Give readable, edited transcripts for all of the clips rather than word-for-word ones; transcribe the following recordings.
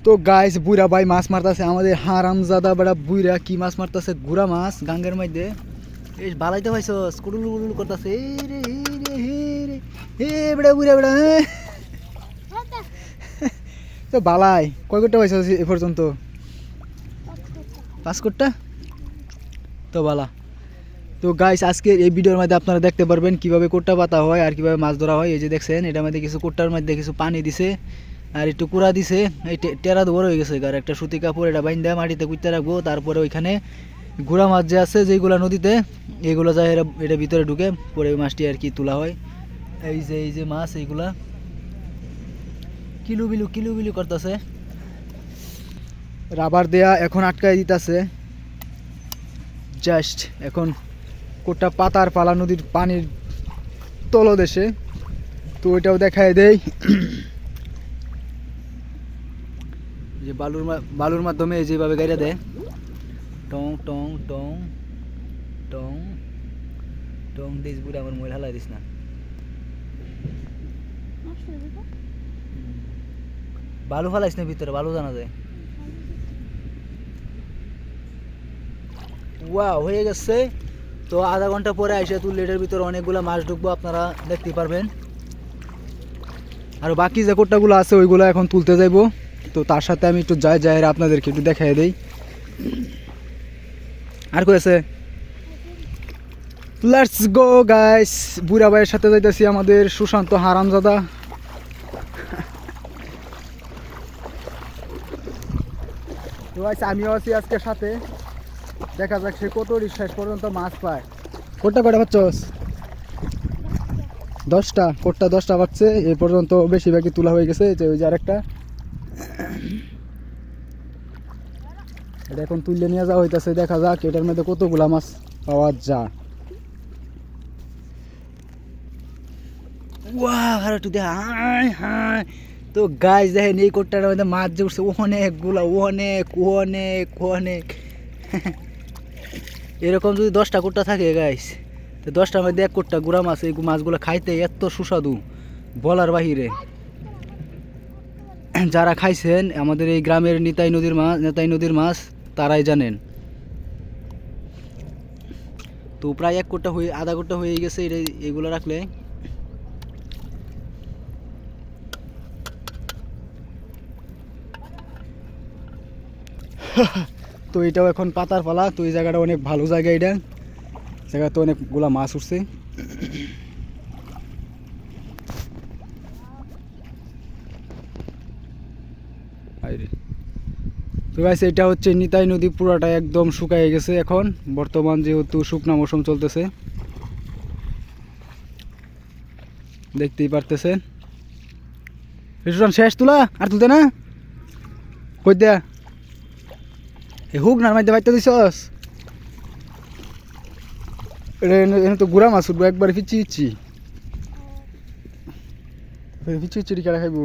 তো গাইস বুইরা ভাই মাছ মারতাছে আমাদের হারামজাদা বড় বুইরা কি মাছ মারতাছে গুড়া মাছ গাঙ্গের মধ্যে বেশ বালাইতে পাইছস কুড়ুল কুড়ুল করতাছে এই রে হে বড় বুইরা বড় তো বালাই কয় কোটা পাইছস এ পর্যন্ত 5 কোটা তো বালা। তো গাইস আজকে এই ভিডিওর মধ্যে আপনারা দেখতে পারবেন কিভাবে কোট্টা পাতা হয় আর কিভাবে মাছ ধরা হয়। এই যে দেখছেন এটার মধ্যে কিছু কোট্টার মধ্যে কিছু পানি দিছে আর একটু কুড়া দিছে, এই টেরা বড় হয়ে গেছে আর একটা সুতি কাপড় এটা বাইন্ধা মাটিতে কুইতে রাখবো। তারপরে ওইখানে গুড়া মাছ যে আছে যেগুলো নদীতে এগুলো যায় এটা ভিতরে ঢুকে পরে ওই মাছটি আর কি তোলা হয়। এই যে মাছ এইগুলা কিলু বিলু করতেছে, রাবার দেয়া এখন আটকায় দিতেছে জাস্ট। এখন কোট্টা পাতার পালা নদীর পানির তলদেশে, তো ওইটাও দেখায় দেই যে বালুর মাধ্যমে যেভাবে গাড়ি দেয় টং টং টং টং টং দিস বুড়ে আমার মোবাইল হালাই দিস না। বালু ফালাইস না ভিতরে, বালু জানা যায়। ওয়াও হয়ে গেছে। তো আধা ঘন্টা পরে আইসা তুললে এটার ভিতরে অনেকগুলো মাছ ঢুকবো, আপনারা দেখতে পারবেন। আর বাকি যে কোট্টাগুলো আছে ওইগুলো এখন তুলতে যাইবো। তো তার সাথে আমি একটু যাই আপনাদেরকে একটু দেখাই দেই। আর কয়েছে লেটস গো গাইস, বুড়া ভাইয়ের সাথে যাইতেছি আমাদের সুশান্ত হারামজাদা। তো গাইস আমিও আছি আজকে সাথে, দেখা যাক সে কত শেষ পর্যন্ত মাছ পায়। কোট্টা কটা পাচ্ছস? 10টা কোট্টা 10টা পাচ্ছে এ পর্যন্ত, বেশিরভাগই তোলা হয়ে গেছে। ওই যে আরেকটা এটা এখন তুললে নিয়ে যাওয়া হইতেছে, দেখা যাক এটার মধ্যে কতগুলা মাছ পাওয়া যায়। তো গাছ দেখেন এই কোট্টার মধ্যে মাছ যে উঠছে অনেকগুলা, অনেক এরকম যদি 10টা কোট্টা থাকে গাইস, তো 10টার মধ্যে 1 কোট্টা গুড়া মাছ। এই মাছগুলো খাইতে এত সুস্বাদু বলার বাহিরে। যারা খাইছেন আমাদের এই গ্রামের নিতাই নদীর মাছ তারাই জানেন। তো প্রায় 1 কোট্টা হয়ে আধা কোট্টা হয়ে গেছে এইগুলো রাখলে। তো এটাও এখন পাতার পালা। তো এই জায়গাটা অনেক ভালো জায়গা, এটা জায়গাতে অনেকগুলা মাছ উঠছে। তো গাইস এটা হচ্ছে নিতাই নদী, পুরাটা একদম শুকায় গেছে এখন বর্তমান, যেহেতু শুকনা মৌসুম চলতেছে দেখতেই পারতেছেন। শেষ তোলা আর তুলতে না কই দেয়া হুক নার মাইতে বাইতে দিছস। এনে তো গুড়া মাছ উঠবো একবার ফিচি কেটে খাইবো।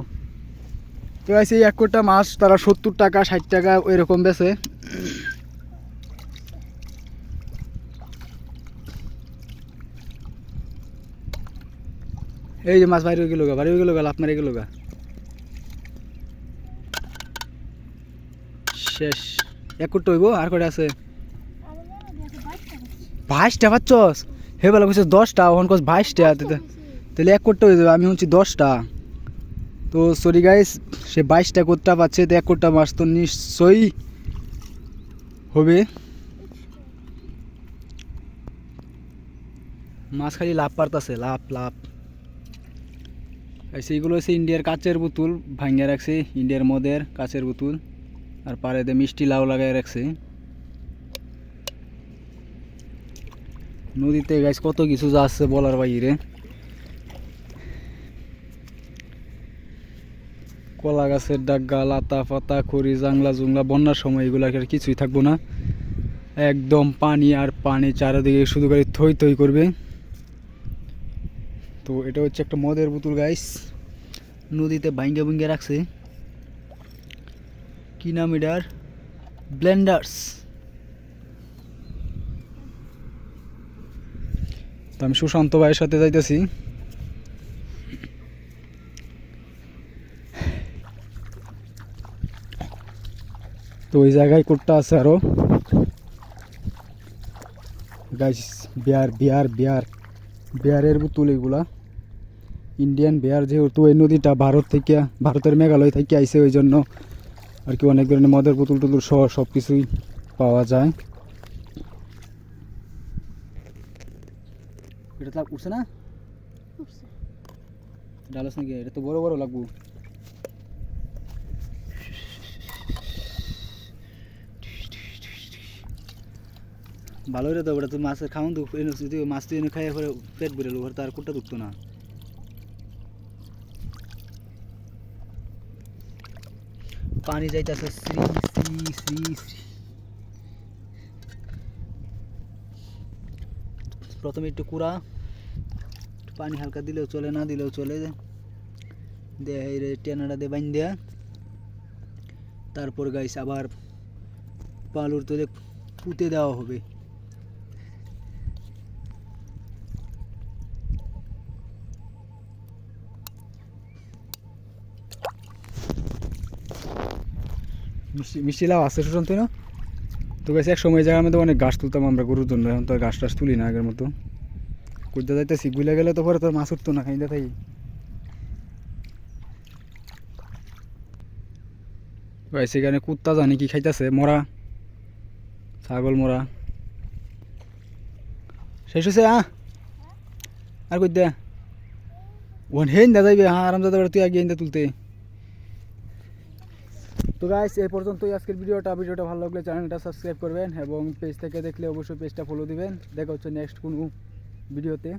তো গাইস এই 1 কোটা মাছ তারা 70 টাকা 60 টাকা এরকম বেচে। এই যে মাছ বাইরে গেল গা লাত মারি গেল গা, শেষ। 1 কোটা হইব। আর কটা আছে? 22টা পাচ্ছস? হে বেলা কইছস 10টা, ওখান কস 22টা, তাহলে 1 কোটা হয়ে যাবে। আমি হচ্ছি 10টা। তো সরি গাইস, সে 22টা কোট্টা পাচ্ছে, তো 1 কোট্টা মাছ তো নিশ্চয়ই হবে। মাছ খালি লাভ পারতাছে, লাভ। সেইগুলো হচ্ছে ইন্ডিয়ার কাচের বোতল ভাঙিয়ে রাখছে, ইন্ডিয়ার মদের কাচের বোতল, আর পাড়েতে মিষ্টি লাউ লাগাই রাখছে। নদীতে গাইস কত কিছু যা আছে বলার বাইরে। কলা গাছের ডাগা, লাতা পাতা, খড়ি, জাংলা জুংলা, বন্যার সময় এগুলো আর কিছুই থাকবো না, একদম পানি আর পানি, চারিদিকে শুধু করে থই করবে। তো এটা হচ্ছে একটা মদের বোতল গাইস, নদীতে ভাঙ্গে রাখছে। কি নাম এটার? ব্লেন্ডার্স। তো আমি সুশান্ত ভাইয়ের সাথে যাইতেছি। তো ওই জায়গায় কোটটা আছে আরো গাইস। বিয়ার বিয়ার বিয়ার বিয়ারের বোতল এগুলা ইন্ডিয়ান বিয়ার, যেহেতু এই নদীটা ভারতের মেঘালয় থেকে আইছে, ওই জন্য আর কি অনেক ধরনের মদের বোতল টুতুল সহ সব কিছুই পাওয়া যায়। এটা তো উঠছে না, ডালস নাকি? এটা তো বড় বড় লাগবো। ভালো রে, তো ওটা তো মাছের খাওয়ান তো, যদি মাছ তো এনে খাই পরে পেট ভরে লোক তার কোটটা দুখতো না। পানি যাইতেছে শ্রী শ্রী শ্রী শ্রী। প্রথমে একটু কুড়া, পানি হালকা দিলেও চলে, না দিলেও চলে, দে টেনাটা দিয়ে বাইন দেয়া। তারপর গাইস আবার পালুর তো পুঁতে দেওয়া হবে। মিষ্টি লাউ আছে শুনতে না? তো গাছ এক সময় জায়গার মধ্যে অনেক গাছ তুলতাম আমরা গরুর জন্য, এখন তো আর গাছ টাছ তুলি না আগের মতো। কুদতে যাইতেছি, গুলে গেলে তো পরে তো মাছ উঠতো না, খাইতে থাকি। সেখানে কুত্তা জানি কি খাইতেছে, মরা ছাগল মরা। শেষ হয়েছে? আর কই দে ওন হেন দা যাইবে। হ্যাঁ আরামদাদা তুই আগে হেন তুলতে। তো গাইস এই পর্যন্তই আজকের ভিডিওটা ভালো লাগলে চ্যানেলটা সাবস্ক্রাইব করবেন এবং পেজ থেকে দেখলে অবশ্যই পেজটা ফলো দিবেন। দেখা হচ্ছে নেক্সট কোনো ভিডিওতে।